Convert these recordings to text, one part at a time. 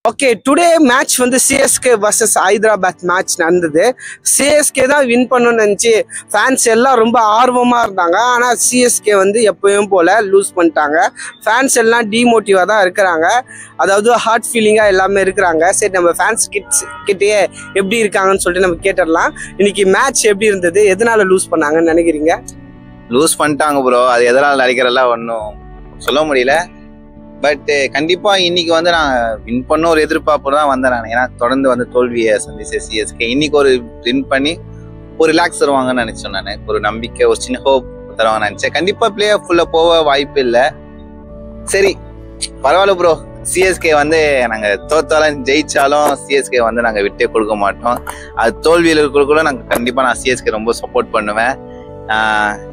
Okay, today match வந்து CSK versus Hyderabad match நடந்தது. CSK தான் வின் பண்ணணும்னு நினச்சி ஃபேன்ஸ் எல்லாம் ரொம்ப ஆர்வமாக இருந்தாங்க. ஆனால் சிஎஸ்கே வந்து எப்பயும் போல் லூஸ் பண்ணிட்டாங்க. ஃபேன்ஸ் எல்லாம் டிமோட்டிவாக தான் இருக்கிறாங்க. அதாவது ஹார்ட் ஃபீலிங்காக எல்லாமே இருக்கிறாங்க. சரி, நம்ம ஃபேன்ஸ் கிட்டேயே எப்படி இருக்காங்கன்னு சொல்லிட்டு நம்ம கேட்டுடலாம். இன்னைக்கு மேட்ச் எப்படி இருந்தது, எதனால லூஸ் பண்ணாங்கன்னு நினைக்கிறீங்க? லூஸ் பண்ணிட்டாங்க ப்ரோ. அது எதனால நினைக்கிறதெல்லாம் ஒன்றும் சொல்ல முடியல. பட் கண்டிப்பா இன்னைக்கு வந்து நான் வின் பண்ண ஒரு எதிர்பார்ப்பு தான் வந்தேன் நான். ஏன்னா தொடர்ந்து வந்து தோல்வியை சந்திச்ச சிஎஸ்கே இன்னைக்கு ஒரு வின் பண்ணி ஒரு ரிலாக்ஸ் தருவாங்கன்னு நினைச்சேன். நான் ஒரு நம்பிக்கை, ஒரு சின்ன ஹோப் தருவாங்கன்னு நினைச்சேன். கண்டிப்பா பிளே ஆஃப்ல போக வாய்ப்பு இல்லை. சரி, பரவாயில்ல ப்ரோ. சிஎஸ்கே வந்து நாங்க தோத்தாலும் ஜெயிச்சாலும் சிஎஸ்கே வந்து நாங்க விட்டே கொடுக்க மாட்டோம். அது தோல்வியில் இருக்கிற நாங்க கண்டிப்பா நான் சிஎஸ்கே ரொம்ப சப்போர்ட் பண்ணுவேன்.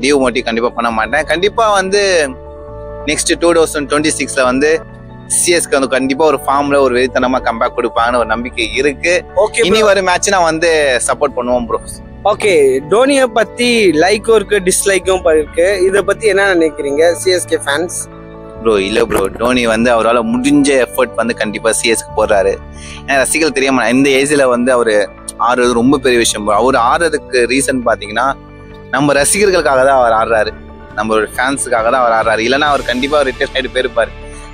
லீவ் மோட்டி கண்டிப்பா பண்ண மாட்டேன். கண்டிப்பா வந்து நெக்ஸ்ட் 2026ல வந்து சிஎஸ்கே வந்து கண்டிப்பா ஒரு ஃபார்ம்ல ஒரு வெறித்தனமா கம்பேக் கொடுப்பாங்கன்னு ஒரு நம்பிக்கை இருக்கு. இனி ஒரு மேட்ச் நான் வந்து சப்போர்ட் பண்ணுவோம் ப்ரோ. ஓகே, டோனியை பத்தி லைக்கும் இருக்கு, டிஸ்லைக்கும் இருக்கு. இதை பத்தி என்ன நினைக்கிறீங்க சிஎஸ்கே ஃபேன்ஸ்? ப்ரோ இல்ல ப்ரோ, டோனி வந்து அவரால் முடிஞ்ச எஃபர்ட் வந்து கண்டிப்பா சிஎஸ்கே போடுறாரு. ஏன்னா ரசிகர்கள் தெரியாம இந்த ஏஜ்ல வந்து அவரு ஆடுறது ரொம்ப பெரிய விஷயம் ப்ரோ. அவர் ஆடுறதுக்கு ரீசன் பாத்தீங்கன்னா நம்ம ரசிகர்களுக்காக தான் அவர் ஆடுறாரு, நம்மளோட ஃபேன்ஸுக்காக தான் அவர் ஆடுறாரு. இல்லைன்னா அவர் கண்டிப்பா ரிட்டையர் ஆகிட்டு போயிருப்பாரு.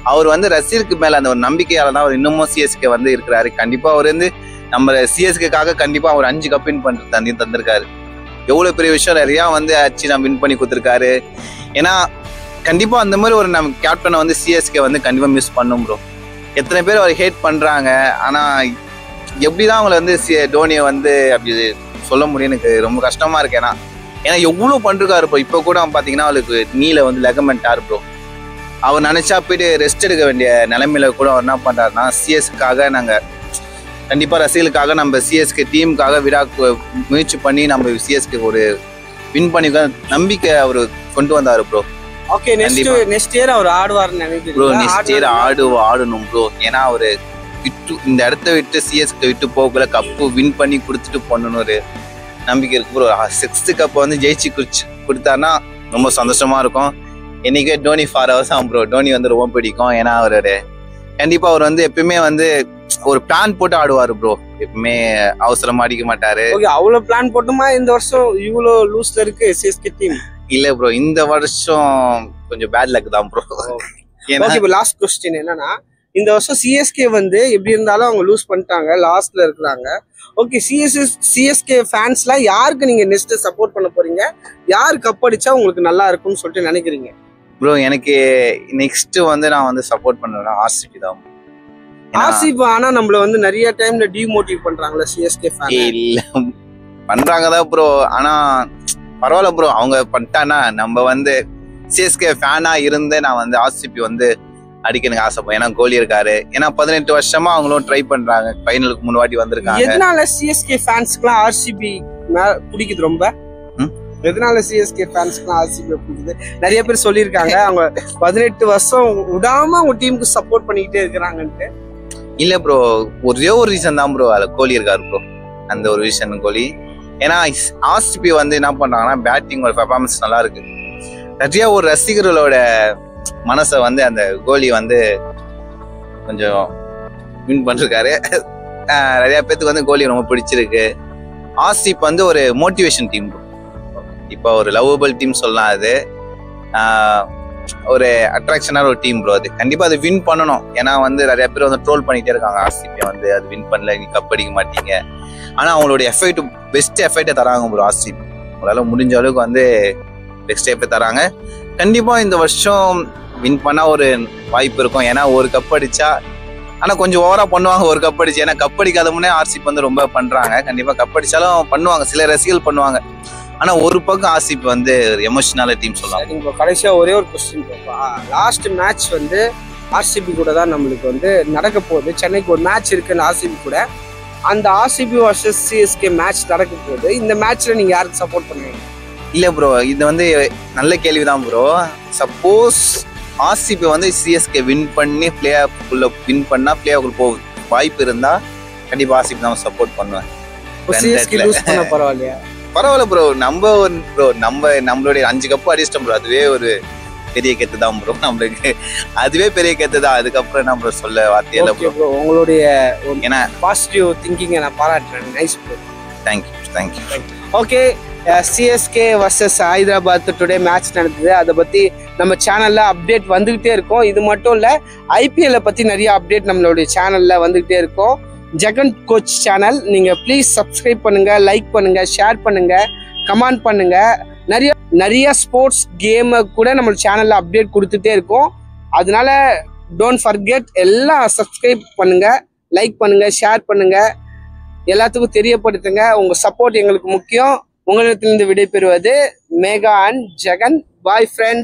அவர் வந்து ரசிகருக்கு மேல அந்த ஒரு நம்பிக்கையால தான் அவர் இன்னமும் சிஎஸ்கே வந்து இருக்கிறாரு. கண்டிப்பா அவர் வந்து நம்ம சிஎஸ்கேக்காக கண்டிப்பா அவர் 5 கப் வின் பண்ணி தந்திருக்காரு. எவ்வளவு பெரிய விஷயம். நிறையா வந்து ஆச்சு நான் வின் பண்ணி கொடுத்துருக்காரு. ஏன்னா கண்டிப்பா அந்த மாதிரி ஒரு நம்ம கேப்டனை வந்து சிஎஸ்கே வந்து கண்டிப்பா மிஸ் பண்ணும் ப்ரோ. எத்தனை பேர் அவர் ஹேட் பண்றாங்க. ஆனா எப்படிதான் அவங்களை வந்து டோனியை வந்து அப்படி சொல்ல முடியும், எனக்கு ரொம்ப கஷ்டமா இருக்கு. ஏன்னா எவ்வளவு பண்றாரு ப்ரோ. இப்போ கூட பாத்தீங்கன்னா அவளுக்கு நீல வந்து லெகமெண்டாரு ப்ரோ. அவர் நினைச்சா போயிட்டு ரெஸ்ட் எடுக்க வேண்டிய நிலைமையில கூட அவர் என்ன பண்றாருன்னா சிஎஸ்காக நாங்க கண்டிப்பா ரசிகர்களுக்காக நம்ம சிஎஸ்கே டீமுக்காக முயற்சி பண்ணி நம்ம சிஎஸ்கே ஒரு வின் பண்ணி நம்பிக்கை அவர் கொண்டு வந்தாரு ப்ரோ. ஓகே, நெக்ஸ்ட் இயர் அவர் ஆடுவார்னு நினைக்கிறேன் ப்ரோ. நெக்ஸ்ட் இயர் ஆடணும் ப்ரோ. ஏன்னா அவரு இந்த இடத்த விட்டு சிஎஸ்கே விட்டு போகல, கப்பு வின் பண்ணி கொடுத்துட்டு போகணும்னு ஒரு நம்பிக்கை இருக்கு ப்ரோ. 6th கப் வந்து ஜெயிச்சு கொடுத்தாருன்னா ரொம்ப சந்தோஷமா இருக்கும். என்னைக்கே டோனி ஃபார் ஹவர்ஸ் ஆகும் ப்ரோ. டோனி வந்து ரொம்ப பிடிக்கும். ஏன்னா அவரோட கண்டிப்பா அவர் வந்து எப்பயுமே வந்து ஒரு பிளான் போட்டு ஆடுவாரு ப்ரோ. எப்பவுமே அவசரமா அடிக்க மாட்டாரு. அவ்வளவு பிளான் போட்டுமா இந்த வருஷம் இவ்வளவு லூஸ்ல இருக்கு சிஎஸ்கே டீம்? இல்ல ப்ரோ, இந்த வருஷம் கொஞ்சம் பேட் லக் தான் ப்ரோ. ஓகே, லாஸ்ட் क्वेश्चन என்னன்னா, இந்த வருஷம் சிஎஸ்கே வந்து எப்படி இருந்தாலும் அவங்க லூஸ் பண்ணிட்டாங்க, லாஸ்ட்ல இருக்கிறாங்க. ஓகே, சிஎஸ்கே ஃபேன்ஸ்லாம் யாருக்கு நீங்க நெக்ஸ்ட் சப்போர்ட் பண்ண போறீங்க? யார் கப் அடிச்சா உங்களுக்கு நல்லா இருக்கும்னு சொல்லிட்டு நினைக்கிறீங்க ப்ரோ? எனக்கு நெக்ஸ்ட் வந்து நான் வந்து சப்போர்ட் பண்ணுவேன்னா ஆர்சிபி தான். ஆர்சிபி ஆனா நம்மள வந்து நிறைய டைம்ல டிமோட்டிவ் பண்றாங்களா சிஎஸ்கே ஃபேன்? இல்ல பண்றாங்கதான் ப்ரோ. ஆனா பரவாயில்ல ப்ரோ, அவங்க பண்ணிட்டானா நம்ம வந்து சிஎஸ்கே ஃபேனா இருந்து நான் வந்து ஆர்சிபி வந்து அடிக்க எனக்கு ஆசைப்படும். ஏன்னா கோலி இருக்காரு. ஏன்னா 18 வருஷமா அவங்களும் ட்ரை பண்றாங்க. ஃபைனலுக்கு 3 வாட்டி வந்திருக்காங்க. எதனால சிஎஸ்கே ஃபேன்ஸ்க்குலாம் ஆர்சிபி பிடிக்குது ரொம்ப? எதனால சிஎஸ்கே ஃபேன்ஸ்க்குலாம் ஆர்சிபி பிடிக்குது? நிறைய பேர் சொல்லியிருக்காங்க அவங்க 18 வருஷம் விடாம அவங்க டீமுக்கு சப்போர்ட் பண்ணிக்கிட்டே இருக்கிறாங்கன்ட்டு. இல்ல ப்ரோ, ஒரே ஒரு ரீசன் தான் ப்ரோ. அதுல கோலி இருக்காரு ப்ரோ. அந்த ஒரு ரீசன் கோலி. ஏன்னா ஆர்சிபி வந்து என்ன பண்றாங்கன்னா பேட்டிங் ஒரு பெர்ஃபார்மன்ஸ் நல்லா இருக்கு. நிறைய ஒரு ரசிகர்களோட மனசை வந்து அந்த கோலி வந்து கொஞ்சம் வின் பண்ணிருக்காரு. நிறைய பேருக்கு வந்து கோலி ரொம்ப பிடிச்சிருக்கு. ஆர்சிபி வந்து ஒரு மோட்டிவேஷன் டீம், இப்போ ஒரு லவ்வபிள் டீம் சொல்லலாம். அது ஒரு அட்ராக்ஷனான ஒரு டீம் ப்ரோ. அது கண்டிப்பா அது வின் பண்ணணும். ஏன்னா வந்து நிறைய பேர் வந்து ட்ரோல் பண்ணிட்டே இருக்காங்க ஆர்சிபி வந்து அது வின் பண்ணல, நீ கப் அடிக்க மாட்டீங்க. ஆனா அவங்களோட எஃபெக்ட் பெஸ்ட் எஃபெக்டை தராங்க ப்ரோ ஆர்சிபி. உங்களால முடிஞ்ச அளவுக்கு வந்து பெஸ்ட் எஃபெக்ட் தராங்க. கண்டிப்பா இந்த வருஷம் வின் பண்ணா ஒரு வாய்ப்பு இருக்கும். ஏன்னா ஒரு கப் அடிச்சா, ஆனா கொஞ்சம் ஓவரா பண்ணுவாங்க ஒரு கப் அடிச்சு. ஏன்னா கப் அடிக்காத முன்னே ஆர்சிபி வந்து ரொம்ப பண்றாங்க. கண்டிப்பா கப் அடிச்சாலும் பண்ணுவாங்க, சில ரசிகர்கள் பண்ணுவாங்க. ஆனா ஒரு பக்கம் ஆர்சிபி வந்து எமோஷனல் டீம் சொல்லலாம். கடைசியா ஒரே ஒரு கொஸ்டின், லாஸ்ட் மேட்ச் வந்து ஆர்சிபி கூட தான் நம்மளுக்கு வந்து நடக்க போகுது. சென்னைக்கு ஒரு மேட்ச் இருக்குன்னு ஆர்சிபி கூட. அந்த ஆர்சிபி வர்சஸ் சிஎஸ்கே மேட்ச் நடக்க போகுது. இந்த மேட்ச்ல நீங்க யாருக்கு சப்போர்ட் பண்ணுவீங்க? இல்ல ப்ரோ, இது வந்து நல்ல கேள்விதான் ப்ரோ. சப்போஸ் ஆர்சிபி வந்து சிஎஸ்கே வின் பண்ணி பிளே ஆஃப்குள்ள வின் பண்ணா பிளே ஆஃப்குள்ள போக வாய்ப்பு இருந்தா கண்டிப்பா ஆர்சிபி தான் சப்போர்ட் பண்ணுவேன். பரவாயில்லையா? பரவாயில்ல ப்ரோ. நம்மளுடைய 5 கப் அடிச்சிட்டோம் ப்ரோ. அதுவே ஒரு பெரிய கெத்து தான் ப்ரோ நம்மளுக்கு. அதுவே பெரிய கெத்து தான். அதுக்கப்புறம் என்ன ப்ரோ சொல்ல வார்த்தையில ப்ரோ. உங்களுடைய ஏன்னா பாசிட்டிவ் திங்கிங்கை நான் பாராட்டுறேன். Nice bro. Thank you. Okay, CSK versus Hyderabad today match நடந்தது. அதை பற்றி நம்ம சேனலில் அப்டேட் வந்துக்கிட்டே இருக்கும். இது மட்டும் இல்லை, ஐபிஎல்லை பற்றி நிறைய அப்டேட் நம்மளுடைய சேனலில் வந்துக்கிட்டே இருக்கும். ஜெகன் கோச் சேனல் நீங்கள் ப்ளீஸ் சப்ஸ்கிரைப் பண்ணுங்கள், லைக் பண்ணுங்கள், ஷேர் பண்ணுங்கள், கமெண்ட் பண்ணுங்கள். நிறைய ஸ்போர்ட்ஸ் கேமை கூட நம்ம சேனலில் அப்டேட் கொடுத்துட்டே இருக்கோம். அதனால டோன்ட் ஃபர்கெட், எல்லாம் சப்ஸ்கிரைப் பண்ணுங்கள், லைக் பண்ணுங்கள், ஷேர் பண்ணுங்கள், எல்லாத்துக்கும் தெரியப்படுத்துங்க. உங்கள் சப்போர்ட் எங்களுக்கு முக்கியம். உங்களிடத்திலிருந்து விடைபெறுவது Megha and Jagan. Bye friends.